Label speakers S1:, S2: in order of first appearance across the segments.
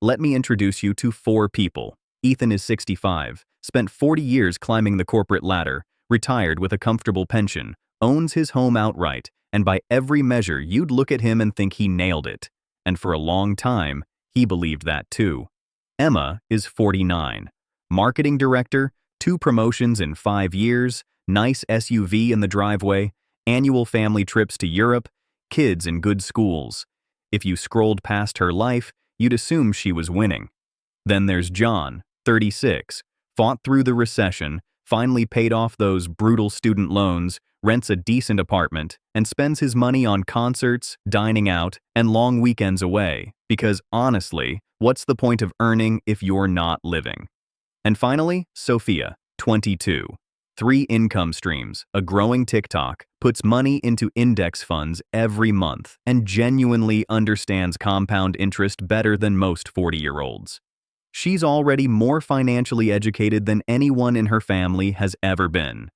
S1: Let me introduce you to four people. Ethan is 65, spent 40 years climbing the corporate ladder, retired with a comfortable pension, owns his home outright, and by every measure you'd look at him and think he nailed it. And for a long time, he believed that too. Emma is 49. Marketing director, 2 promotions in 5 years, nice SUV in the driveway, annual family trips to Europe, kids in good schools. If you scrolled past her life, you'd assume she was winning. Then there's John, 36, fought through the recession, finally paid off those brutal student loans, rents a decent apartment, and spends his money on concerts, dining out, and long weekends away, because honestly, what's the point of earning if you're not living? And finally, Sophia, 22. 3 income streams, a growing TikTok, puts money into index funds every month, and genuinely understands compound interest better than most 40-year-olds. She's already more financially educated than anyone in her family has ever been.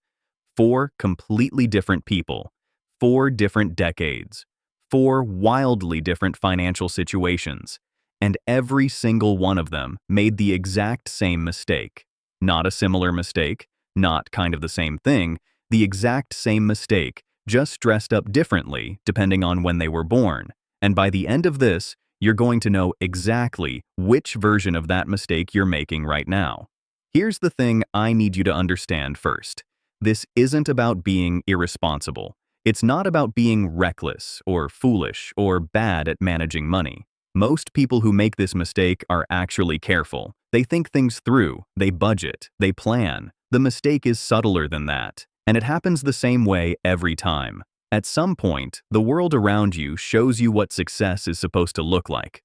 S1: 4 completely different people, 4 different decades, 4 wildly different financial situations, and every single one of them made the exact same mistake. Not a similar mistake, not kind of the same thing, the exact same mistake, just dressed up differently depending on when they were born. And by the end of this, you're going to know exactly which version of that mistake you're making right now. Here's the thing I need you to understand first. This isn't about being irresponsible. It's not about being reckless or foolish or bad at managing money. Most people who make this mistake are actually careful. They think things through, they budget, they plan. The mistake is subtler than that, and it happens the same way every time. At some point, the world around you shows you what success is supposed to look like.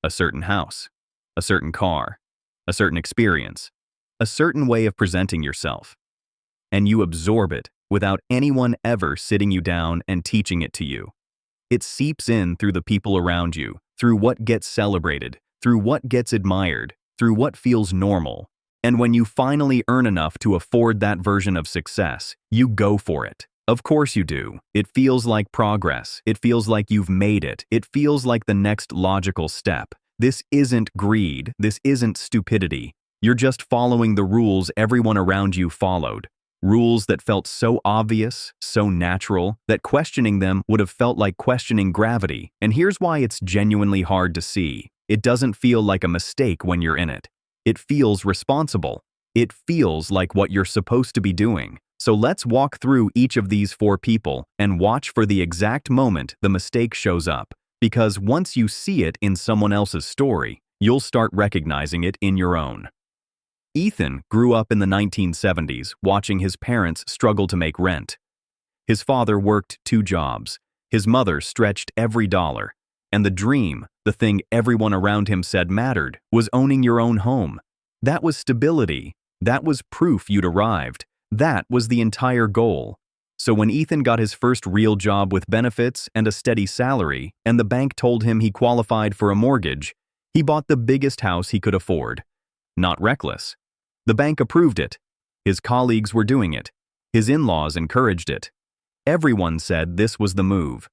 S1: A certain house, a certain car, a certain experience, a certain way of presenting yourself. And you absorb it without anyone ever sitting you down and teaching it to you. It seeps in through the people around you, through what gets celebrated, through what gets admired, through what feels normal. And when you finally earn enough to afford that version of success, you go for it. Of course you do. It feels like progress. It feels like you've made it. It feels like the next logical step. This isn't greed. This isn't stupidity. You're just following the rules everyone around you followed. Rules that felt so obvious, so natural, that questioning them would have felt like questioning gravity. And here's why it's genuinely hard to see. It doesn't feel like a mistake when you're in it. It feels responsible. It feels like what you're supposed to be doing. So let's walk through each of these 4 people and watch for the exact moment the mistake shows up. Because once you see it in someone else's story, you'll start recognizing it in your own. Ethan grew up in the 1970s watching his parents struggle to make rent. His father worked 2 jobs. His mother stretched every dollar. And the dream, the thing everyone around him said mattered, was owning your own home. That was stability. That was proof you'd arrived. That was the entire goal. So when Ethan got his first real job with benefits and a steady salary, and the bank told him he qualified for a mortgage, he bought the biggest house he could afford. Not reckless. The bank approved it. His colleagues were doing it. His in-laws encouraged it. Everyone said this was the move.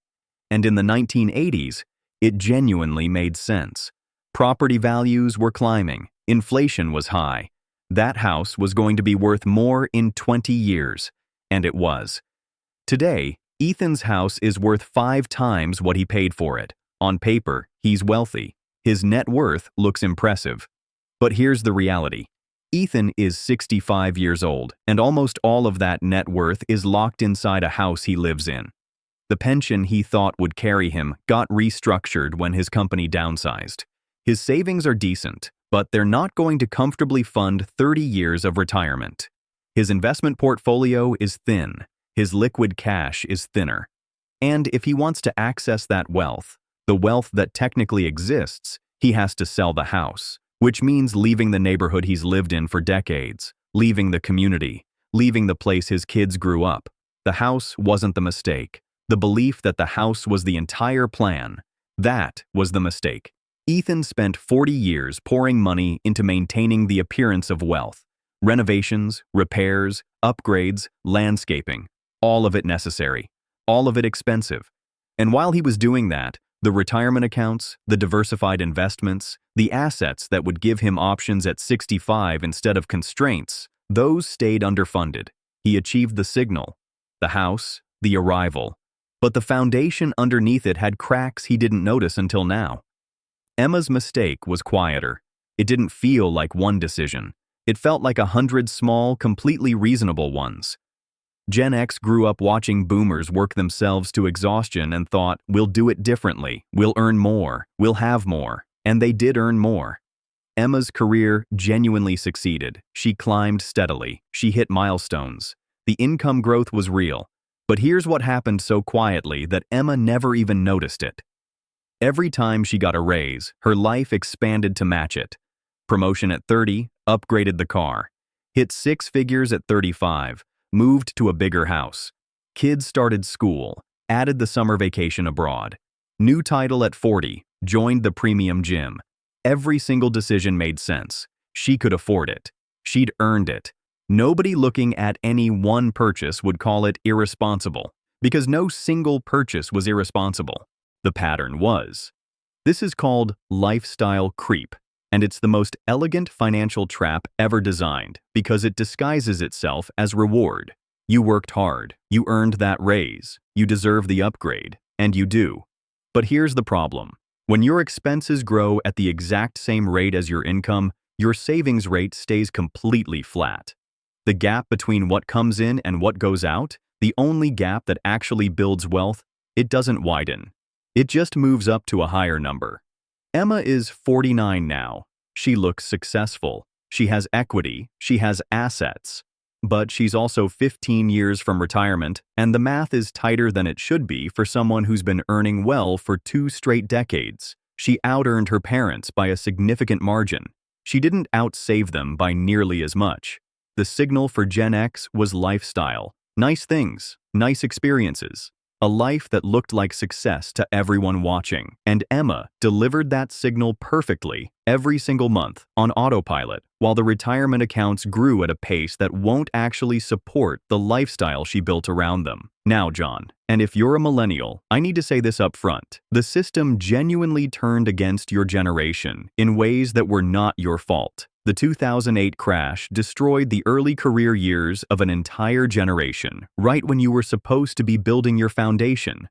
S1: And in the 1980s, it genuinely made sense. Property values were climbing. Inflation was high. That house was going to be worth more in 20 years. And it was. Today, Ethan's house is worth 5 times what he paid for it. On paper, he's wealthy. His net worth looks impressive. But here's the reality. Ethan is 65 years old, and almost all of that net worth is locked inside a house he lives in. The pension he thought would carry him got restructured when his company downsized. His savings are decent, but they're not going to comfortably fund 30 years of retirement. His investment portfolio is thin. His liquid cash is thinner. And if he wants to access that wealth, the wealth that technically exists, he has to sell the house, which means leaving the neighborhood he's lived in for decades, leaving the community, leaving the place his kids grew up. The house wasn't the mistake. The belief that the house was the entire plan, that was the mistake. Ethan spent 40 years pouring money into maintaining the appearance of wealth. Renovations, repairs, upgrades, landscaping, all of it necessary, all of it expensive. And while he was doing that, The retirement accounts, the diversified investments, the assets that would give him options at 65 instead of constraints, those stayed underfunded. He achieved the signal, the house, the arrival. But the foundation underneath it had cracks he didn't notice until now. Emma's mistake was quieter. It didn't feel like one decision. It felt like 100 small, completely reasonable ones. Gen X grew up watching boomers work themselves to exhaustion and thought, we'll do it differently, we'll earn more, we'll have more. And they did earn more. Emma's career genuinely succeeded. She climbed steadily. She hit milestones. The income growth was real. But here's what happened so quietly that Emma never even noticed it. Every time she got a raise, her life expanded to match it. Promotion at 30, upgraded the car. Hit 6 figures at 35, moved to a bigger house. Kids started school, added the summer vacation abroad. New title at 40, joined the premium gym. Every single decision made sense. She could afford it. She'd earned it. Nobody looking at any one purchase would call it irresponsible, because no single purchase was irresponsible. The pattern was. This is called lifestyle creep, and it's the most elegant financial trap ever designed because it disguises itself as reward. You worked hard, you earned that raise, you deserve the upgrade, and you do. But here's the problem. When your expenses grow at the exact same rate as your income, your savings rate stays completely flat. The gap between what comes in and what goes out, the only gap that actually builds wealth, it doesn't widen. It just moves up to a higher number. Emma is 49 now. She looks successful. She has equity. She has assets. But she's also 15 years from retirement, and the math is tighter than it should be for someone who's been earning well for 2 straight decades. She out-earned her parents by a significant margin. She didn't outsave them by nearly as much. The signal for Gen X was lifestyle. Nice things, nice experiences. A life that looked like success to everyone watching. And Emma delivered that signal perfectly every single month on autopilot, while the retirement accounts grew at a pace that won't actually support the lifestyle she built around them. Now, John, and if you're a millennial, I need to say this up front. The system genuinely turned against your generation in ways that were not your fault. The 2008 crash destroyed the early career years of an entire generation, right when you were supposed to be building your foundation.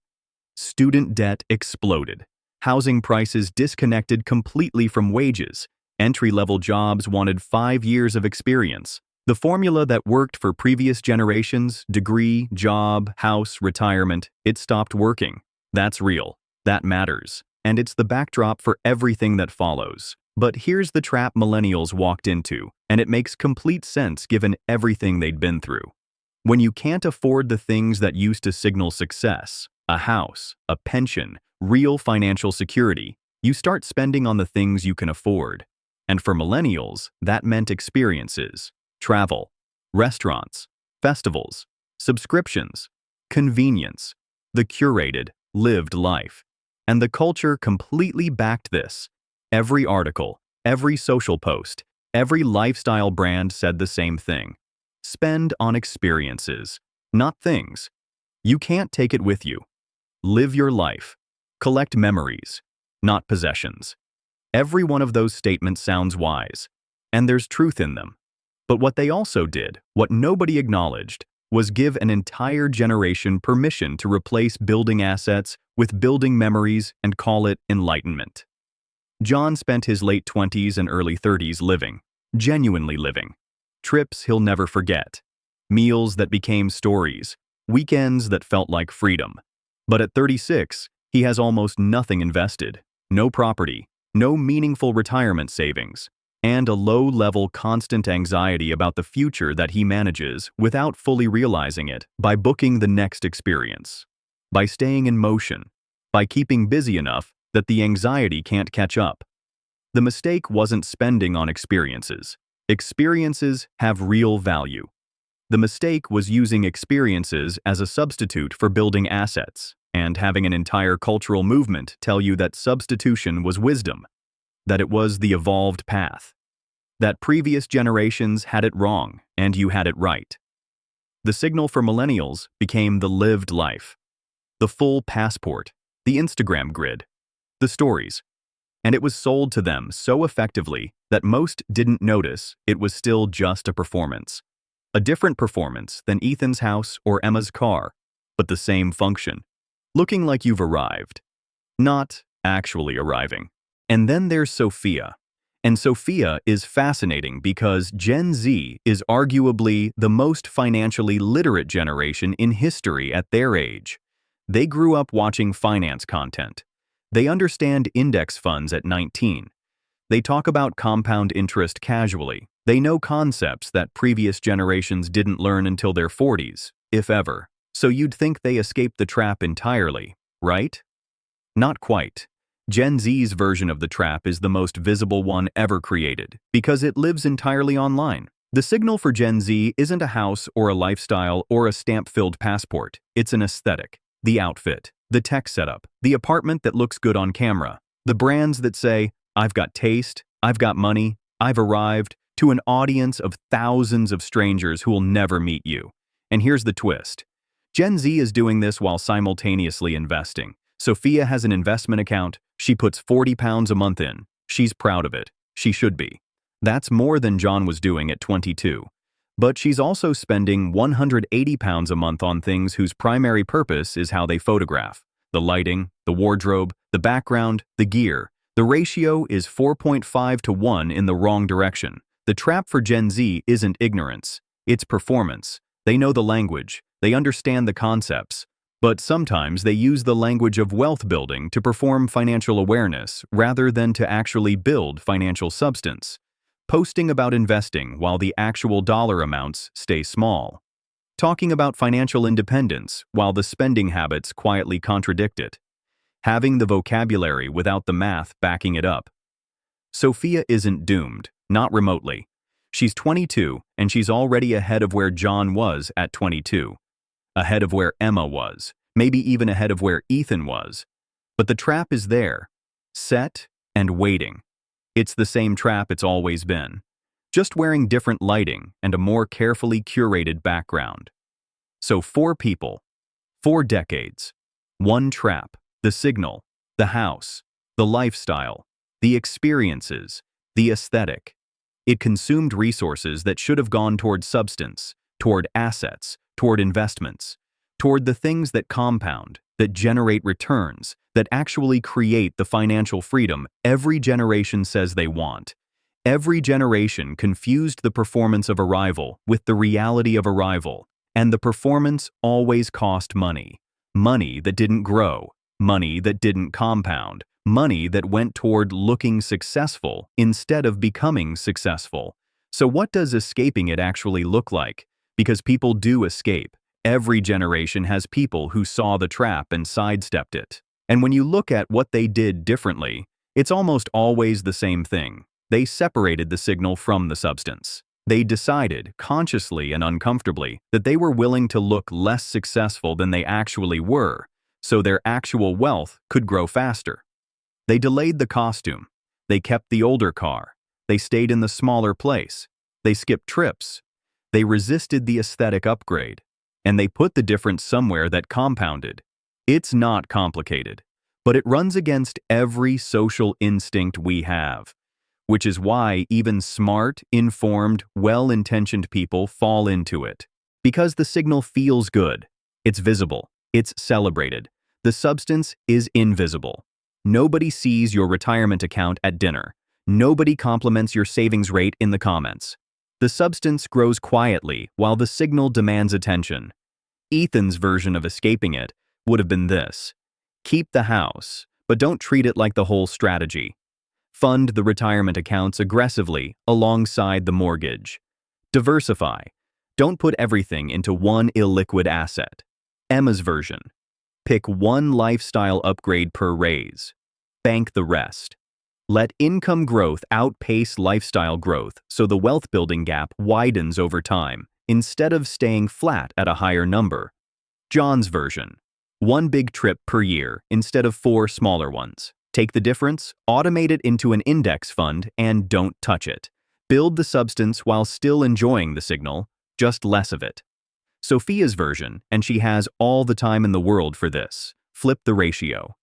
S1: Student debt exploded. Housing prices disconnected completely from wages. Entry-level jobs wanted 5 years of experience. The formula that worked for previous generations, degree, job, house, retirement, it stopped working. That's real. That matters. And it's the backdrop for everything that follows. But here's the trap millennials walked into, and it makes complete sense given everything they'd been through. When you can't afford the things that used to signal success, a house, a pension, real financial security, you start spending on the things you can afford. And for millennials, that meant experiences, travel, restaurants, festivals, subscriptions, convenience, the curated, lived life. And the culture completely backed this. Every article, every social post, every lifestyle brand said the same thing. Spend on experiences, not things. You can't take it with you. Live your life. Collect memories, not possessions. Every one of those statements sounds wise, and there's truth in them. But what they also did, what nobody acknowledged, was give an entire generation permission to replace building assets with building memories and call it enlightenment. John spent his late 20s and early 30s living, genuinely living. Trips he'll never forget. Meals that became stories. Weekends that felt like freedom. But at 36, he has almost nothing invested. No property, no meaningful retirement savings, and a low-level constant anxiety about the future that he manages without fully realizing it by booking the next experience. By staying in motion. By keeping busy enough that the anxiety can't catch up. The mistake wasn't spending on experiences. Experiences have real value. The mistake was using experiences as a substitute for building assets, and having an entire cultural movement tell you that substitution was wisdom, that it was the evolved path, that previous generations had it wrong and you had it right. The signal for millennials became the lived life, the full passport, the Instagram grid, the stories. And it was sold to them so effectively that most didn't notice it was still just a performance. A different performance than Ethan's house or Emma's car, but the same function. Looking like you've arrived, not actually arriving. And then there's Sophia. And Sophia is fascinating because Gen Z is arguably the most financially literate generation in history at their age. They grew up watching finance content. They understand index funds at 19. They talk about compound interest casually. They know concepts that previous generations didn't learn until their 40s, if ever. So you'd think they escaped the trap entirely, right? Not quite. Gen Z's version of the trap is the most visible one ever created, because it lives entirely online. The signal for Gen Z isn't a house or a lifestyle or a stamp-filled passport. It's an aesthetic, the outfit, the tech setup, the apartment that looks good on camera, the brands that say, "I've got taste, I've got money, I've arrived," to an audience of thousands of strangers who will never meet you. And here's the twist. Gen Z is doing this while simultaneously investing. Sophia has an investment account. She puts £40 a month in. She's proud of it. She should be. That's more than John was doing at 22. But she's also spending £180 a month on things whose primary purpose is how they photograph. The lighting, the wardrobe, the background, the gear. The ratio is 4.5 to 1 in the wrong direction. The trap for Gen Z isn't ignorance. It's performance. They know the language. They understand the concepts. But sometimes they use the language of wealth building to perform financial awareness rather than to actually build financial substance. Posting about investing while the actual dollar amounts stay small. Talking about financial independence while the spending habits quietly contradict it. Having the vocabulary without the math backing it up. Sophia isn't doomed, not remotely. She's 22 and she's already ahead of where John was at 22. Ahead of where Emma was, maybe even ahead of where Ethan was. But the trap is there, set and waiting. It's the same trap it's always been, just wearing different lighting and a more carefully curated background. So 4 people, 4 decades, 1 trap, the signal, the house, the lifestyle, the experiences, the aesthetic. It consumed resources that should have gone toward substance, toward assets, toward investments, toward the things that compound, that generate returns, that actually create the financial freedom every generation says they want. Every generation confused the performance of arrival with the reality of arrival, and the performance always cost money. Money that didn't grow, money that didn't compound, money that went toward looking successful instead of becoming successful. So what does escaping it actually look like? Because people do escape. Every generation has people who saw the trap and sidestepped it. And when you look at what they did differently, it's almost always the same thing. They separated the signal from the substance. They decided, consciously and uncomfortably, that they were willing to look less successful than they actually were, so their actual wealth could grow faster. They delayed the costume. They kept the older car. They stayed in the smaller place. They skipped trips. They resisted the aesthetic upgrade. And they put the difference somewhere that compounded. It's not complicated, but it runs against every social instinct we have, which is why even smart, informed, well-intentioned people fall into it. Because the signal feels good. It's visible. It's celebrated. The substance is invisible. Nobody sees your retirement account at dinner. Nobody compliments your savings rate in the comments. The substance grows quietly while the signal demands attention. Ethan's version of escaping it would have been this. Keep the house, but don't treat it like the whole strategy. Fund the retirement accounts aggressively alongside the mortgage. Diversify. Don't put everything into one illiquid asset. Emma's version. Pick one lifestyle upgrade per raise. Bank the rest. Let income growth outpace lifestyle growth so the wealth building gap widens over time, instead of staying flat at a higher number. John's version. 1 big trip per year instead of 4 smaller ones. Take the difference, automate it into an index fund, and don't touch it. Build the substance while still enjoying the signal, just less of it. Sophia's version, and she has all the time in the world for this. Flip the ratio.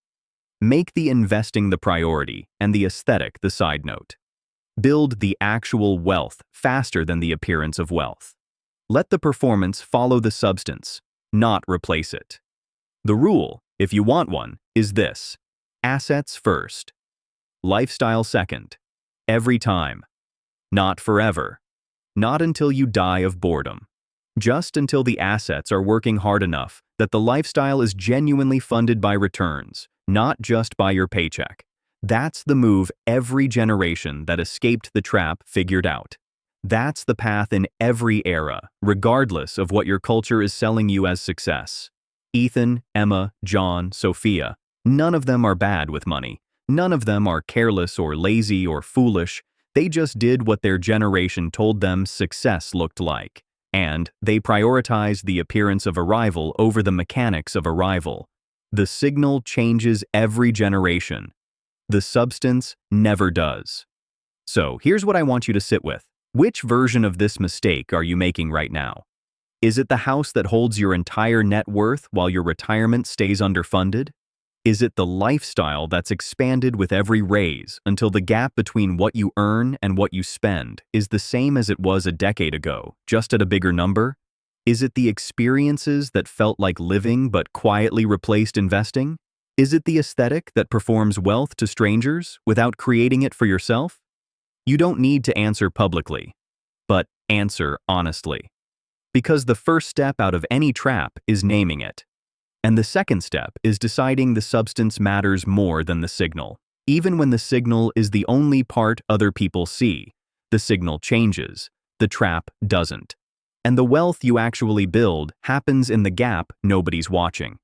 S1: Make the investing the priority and the aesthetic the side note. Build the actual wealth faster than the appearance of wealth. Let the performance follow the substance, not replace it. The rule, if you want one, is this: assets first, lifestyle second, every time. Not forever. Not until you die of boredom. Just until the assets are working hard enough that the lifestyle is genuinely funded by returns, not just by your paycheck. That's the move every generation that escaped the trap figured out. That's the path in every era, regardless of what your culture is selling you as success. Ethan, Emma, John, Sophia, none of them are bad with money. None of them are careless or lazy or foolish. They just did what their generation told them success looked like. And they prioritized the appearance of arrival over the mechanics of arrival. The signal changes every generation. The substance never does. So here's what I want you to sit with. Which version of this mistake are you making right now? Is it the house that holds your entire net worth while your retirement stays underfunded? Is it the lifestyle that's expanded with every raise until the gap between what you earn and what you spend is the same as it was a decade ago, just at a bigger number? Is it the experiences that felt like living but quietly replaced investing? Is it the aesthetic that performs wealth to strangers without creating it for yourself? You don't need to answer publicly, but answer honestly. Because the first step out of any trap is naming it. And the second step is deciding the substance matters more than the signal. Even when the signal is the only part other people see, the signal changes, the trap doesn't. And the wealth you actually build happens in the gap nobody's watching.